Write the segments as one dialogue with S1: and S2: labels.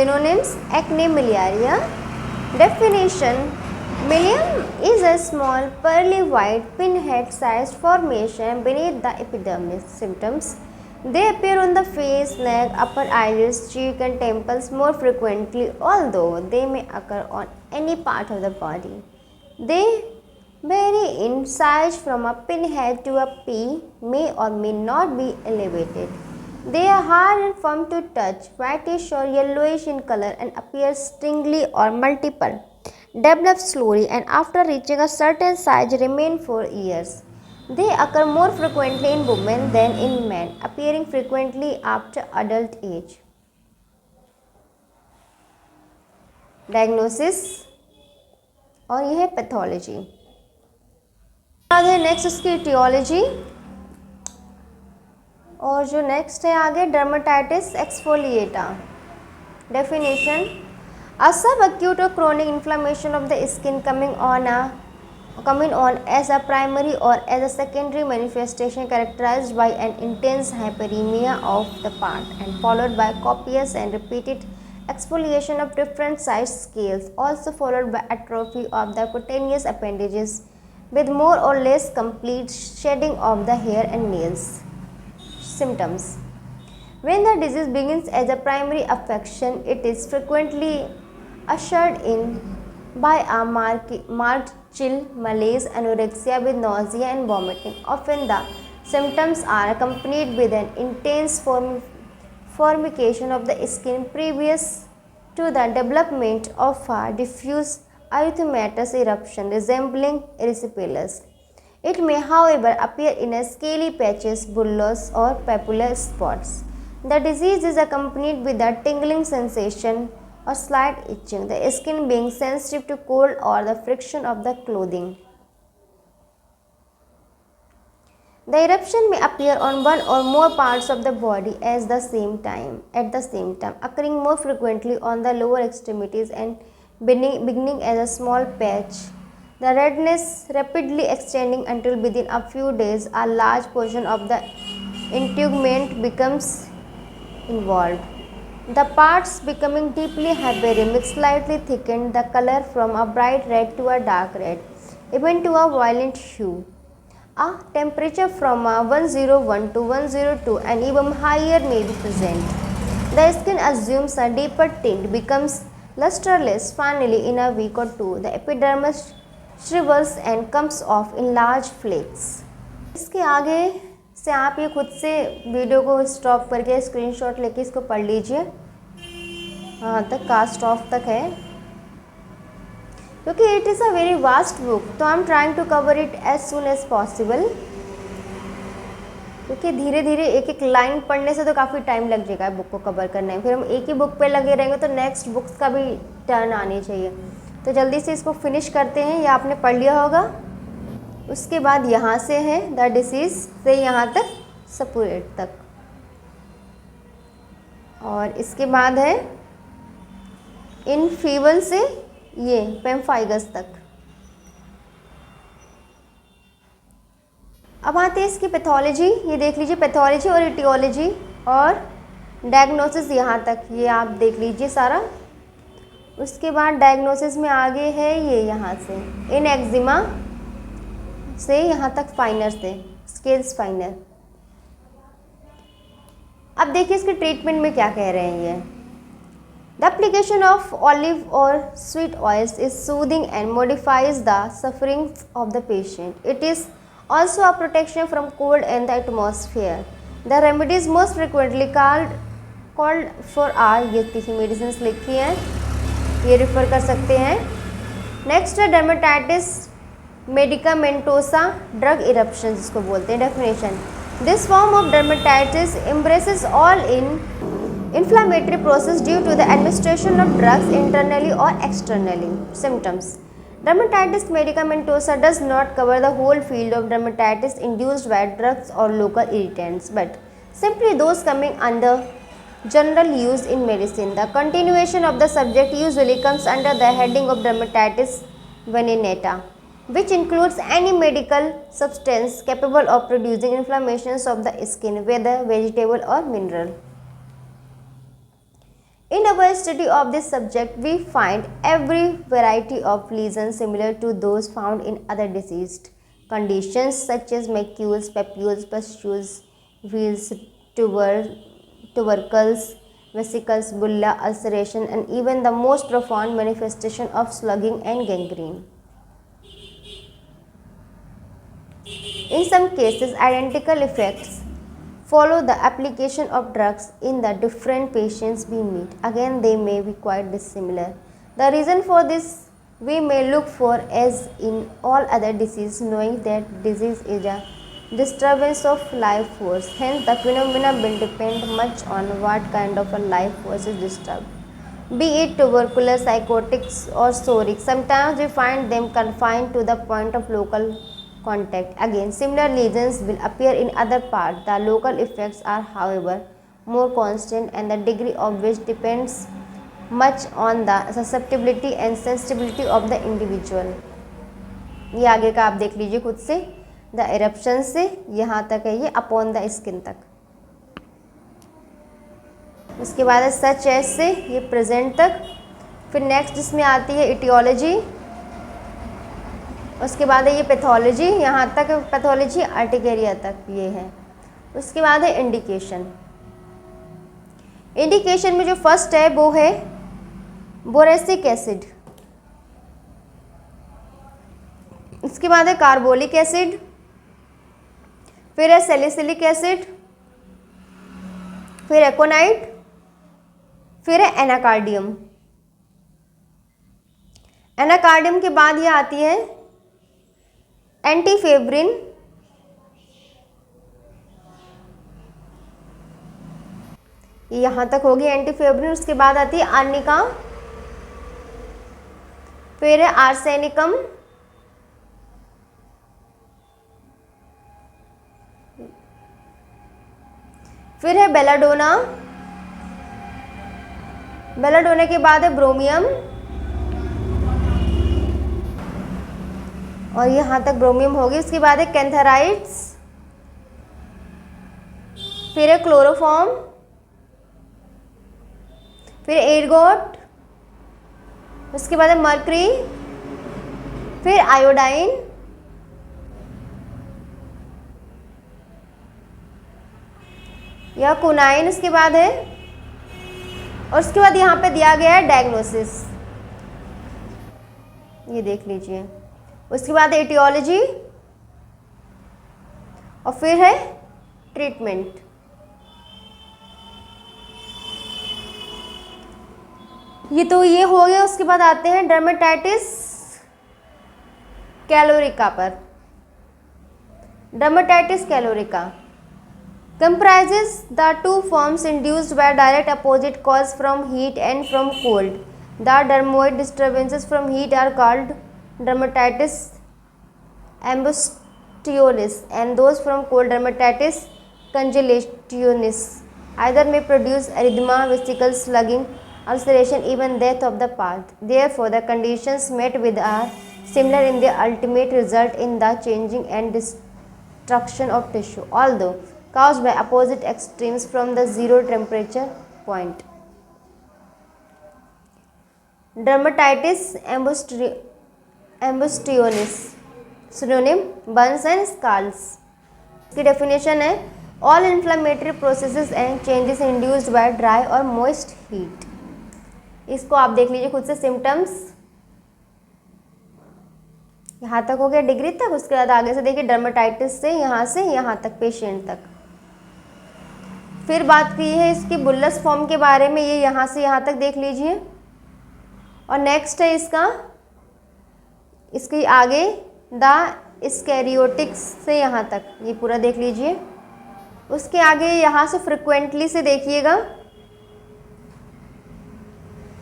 S1: Synonyms: acne miliaria. Definition: milium is a small pearly white pinhead-sized formation beneath the epidermis. Symptoms: they appear on the face, neck, upper eyelids, cheek and temples more frequently, although they may occur on any part of the body. They vary in size from a pinhead to a pea, may or may not be elevated. They are hard and firm to touch, whitish or yellowish in color and appear singly or multiple. Develop slowly and after reaching a certain size remain for years. They occur more frequently in women than in men, appearing frequently after adult age. Diagnosis और यह है pathology. आगे next इसकी etiology और जो next है आगे dermatitis exfoliata. Definition: a subacute or chronic inflammation of the skin coming on as a primary or as a secondary manifestation characterized by an intense hyperemia of the part and followed by copious and repeated exfoliation of different sized scales, also followed by atrophy of the cutaneous appendages with more or less complete shedding of the hair and nails. Symptoms: when the disease begins as a primary affection, it is frequently ushered in by a marked chill, malaise, anorexia with nausea and vomiting. Often the symptoms are accompanied with an intense formication of the skin previous to the development of a diffuse erythematous eruption resembling erysipelas. It may, however, appear in a scaly patches, bullous or papular spots. The disease is accompanied with a tingling sensation or slight itching, the skin being sensitive to cold or the friction of the clothing. The eruption may appear on one or more parts of the body at the same time, occurring more frequently on the lower extremities and beginning as a small patch. The redness rapidly extending until within a few days a large portion of the integument becomes involved. The parts becoming deeply hyperemic, slightly thickened, the color from a bright red to a dark red, even to a violet hue. A temperature from 101 to 102 and even higher may be present. The skin assumes a deeper tint, becomes lusterless finally in a week or two. The epidermis shrivels and comes off in large flakes. इसके आगे से आप ये खुद से video को stop करके screenshot लेके इसको पढ़ लीजिए। हाँ तक कास्ट ऑफ तक है क्योंकि it is a very vast book, तो I am trying to cover it as soon as possible, क्योंकि धीरे धीरे एक एक लाइन पढ़ने से तो काफ़ी टाइम लग जाएगा बुक को कवर करने में। फिर हम एक ही बुक पे लगे रहेंगे तो नेक्स्ट बुक्स का भी टर्न आनी चाहिए। तो जल्दी से इसको फिनिश करते हैं। या आपने पढ़ लिया होगा। उसके बाद यहाँ से है द डिसीज से यहाँ तक सपुरेट तक, और इसके बाद है इन फीवल से ये पेम्फाइगस तक। अब आते हैं इसकी पैथोलॉजी। ये देख लीजिए पैथोलॉजी और इटियोलॉजी और डायग्नोसिस यहाँ तक ये आप देख लीजिए सारा। उसके बाद डायग्नोसिस में आगे है ये यहाँ से इन एक्जिमा से यहाँ तक फाइनर से स्केल्स फाइनर। अब देखिए इसके ट्रीटमेंट में क्या कह रहे हैं ये। The application of olive or sweet oils is soothing and modifies the sufferings of the patient. It is also a protection from cold and the atmosphere. The remedies most frequently called for are, ये तीखी medicine लिखी हैं, ये refer कर सकते हैं। Next है dermatitis मेडिकामेंटोसा drug eruption जिसको बोलते हैं। Definition: this form of dermatitis embraces all inflammatory process due to the administration of drugs internally or externally. Symptoms: dermatitis medicamentosa does not cover the whole field of dermatitis induced by drugs or local irritants, but simply those coming under general use in medicine. The continuation of the subject usually comes under the heading of dermatitis venenata, which includes any medical substance capable of producing inflammations of the skin, whether vegetable or mineral. In our study of this subject, we find every variety of lesions similar to those found in other diseased conditions such as macules, papules, pustules, wheals, tubercles, vesicles, bulla, ulceration, and even the most profound manifestation of slugging and gangrene. In some cases, identical effects follow the application of drugs in the different patients we meet. Again, they may be quite dissimilar. The reason for this we may look for, as in all other diseases, knowing that disease is a disturbance of life force. Hence, the phenomena will depend much on what kind of a life force is disturbed, be it tubercular, psychotics, or psoric. Sometimes we find them confined to the point of local contact. Again, similar lesions will appear in other parts. The local effects are, however, more constant, and the degree of which depends much on the susceptibility and sensitivity of the individual. ये आगे का आप देख लीजिए खुद से, the eruption से यहाँ तक है ये अपॉन द स्किन तक। उसके बाद है सच एज से ये प्रेजेंट तक। फिर नेक्स्ट इसमें आती है इटियोलॉजी, उसके बाद है ये पैथोलॉजी, यहाँ तक पैथोलॉजी आर्टिकेरिया तक ये है। उसके बाद है इंडिकेशन। इंडिकेशन में जो फर्स्ट है वो है बोरेसिक एसिड, इसके बाद है कार्बोलिक एसिड, फिर है सैलिसिलिक एसिड, फिर एकोनाइट, फिर है एनाकार्डियम। एनाकार्डियम के बाद ये आती है एंटीफेब्रिन, यहाँ तक होगी एंटीफेब्रिन। उसके बाद आती है आर्निका, फिर है आर्सेनिकम, फिर है बेलाडोना, बेलाडोना के बाद है ब्रोमियम, और यहाँ तक ब्रोमियम होगी। उसके बाद है कैंथराइट्स, फिर है क्लोरोफॉर्म, फिर एर्गोट, उसके बाद है मर्करी, फिर आयोडाइन, या कुनाइन, उसके बाद है, और उसके बाद यहाँ पे दिया गया है डायग्नोसिस, ये देख लीजिए। उसके बाद एटियोलॉजी, और फिर है ट्रीटमेंट। ये तो ये हो गया। उसके बाद आते हैं डर्मेटाइटिस कैलोरिका पर। Dermatitis calorica comprises the two forms induced by direct opposite cause from heat and from cold. The dermoid disturbances from heat are called dermatitis angustionis, and those from cold dermatitis congestionis. Either may produce erythema, vesicles, slugging, ulceration, even death of the part. Therefore, the conditions met with are similar in their ultimate result in the changing and destruction of tissue, although caused by opposite extremes from the zero temperature point. Dermatitis angustionis, synonym burns and scalds. इसकी definition है all inflammatory processes and changes induced by dry or moist heat. इसको आप देख लीजिए खुद से symptoms, यहाँ तक हो गया डिग्री तक। उसके बाद आगे से देखिए डर्मेटाइटिस से यहाँ तक पेशेंट तक। फिर बात की है इसकी बुल्लस फॉर्म के बारे में, ये यहाँ से यहाँ तक देख लीजिए। और नेक्स्ट है इसकी आगे द स्कैरियोटिक्स से यहाँ तक, ये पूरा देख लीजिए। उसके आगे यहाँ से फ्रिक्वेंटली से देखिएगा,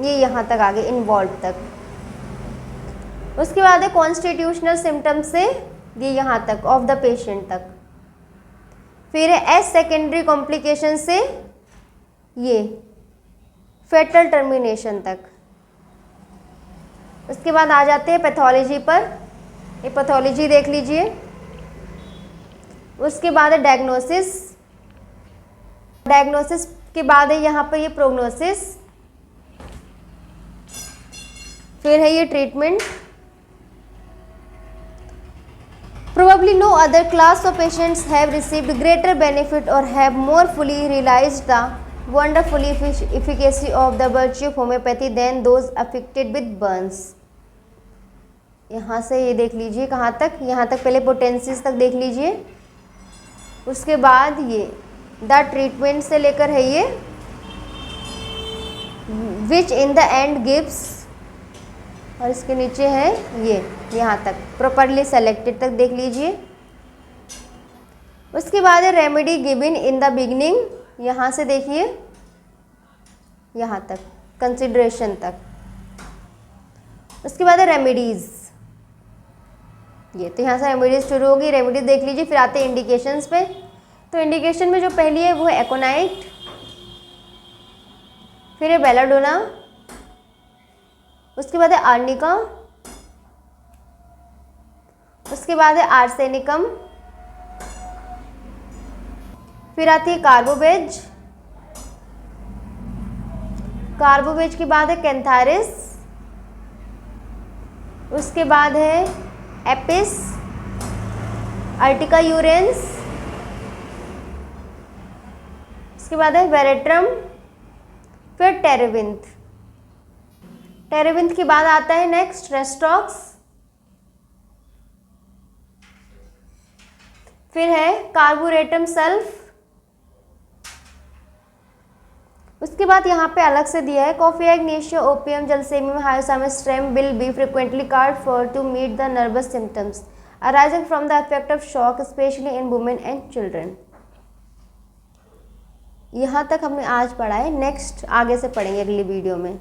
S1: ये यहाँ तक आगे इन्वॉल्व तक। उसके बाद है कॉन्स्टिट्यूशनल सिम्टम्स से ये यहाँ तक ऑफ द पेशेंट तक। फिर है एस सेकेंडरी कॉम्प्लिकेशन से ये फेटल टर्मिनेशन तक। उसके बाद आ जाते हैं पैथोलॉजी पर, ये पैथोलॉजी देख लीजिए। उसके बाद है डायग्नोसिस, डायग्नोसिस के बाद है यहाँ पर ये प्रोग्नोसिस, फिर है ये treatment. Probably no other class of patients have received greater benefit or have more fully realized the wonderful efficacy of the virtue of homeopathy than those afflicted with burns। यहाँ से ये देख लीजिए कहाँ तक, यहाँ तक पहले पोटेंसीज तक देख लीजिए, उसके बाद ये द ट्रीटमेंट से लेकर है ये विच इन द एंड गिव्स, और इसके नीचे है ये यहाँ तक प्रॉपरली सेलेक्टेड तक देख लीजिए। उसके बाद है remedy given in the beginning, यहाँ से देखिए यहाँ तक कंसिडरेशन तक। उसके बाद है रेमेडीज़, ये तो यहाँ से रेमेडीज शुरू होगी, रेमेडीज देख लीजिए। फिर आते हैं इंडिकेशंस पे। तो इंडिकेशन में जो पहली है वो है एकोनाइट, फिर है बेलाडोना, उसके बाद है आर्निका, उसके बाद है आर्सेनिकम, फिर आती है कार्बोवेज, कार्बोवेज के बाद है कैंथारिस, उसके बाद है एपिस, अर्टिका यूरेंस, उसके बाद है वेरेट्रम, फिर टेरेविंथ। टेरेविंथ के बाद आता है नेक्स्ट रेस्टॉक्स, फिर है कार्बोरेटम सल्फ, उसके बाद यहाँ पे अलग से दिया है coffee, ignatia, opium, gelsemium, hyoscyamus stramonium will be frequently called for to meet the nervous symptoms arising from the effect of shock especially in women and children. यहाँ तक हमने आज पढ़ा है, नेक्स्ट आगे से पढ़ेंगे अगली वीडियो में।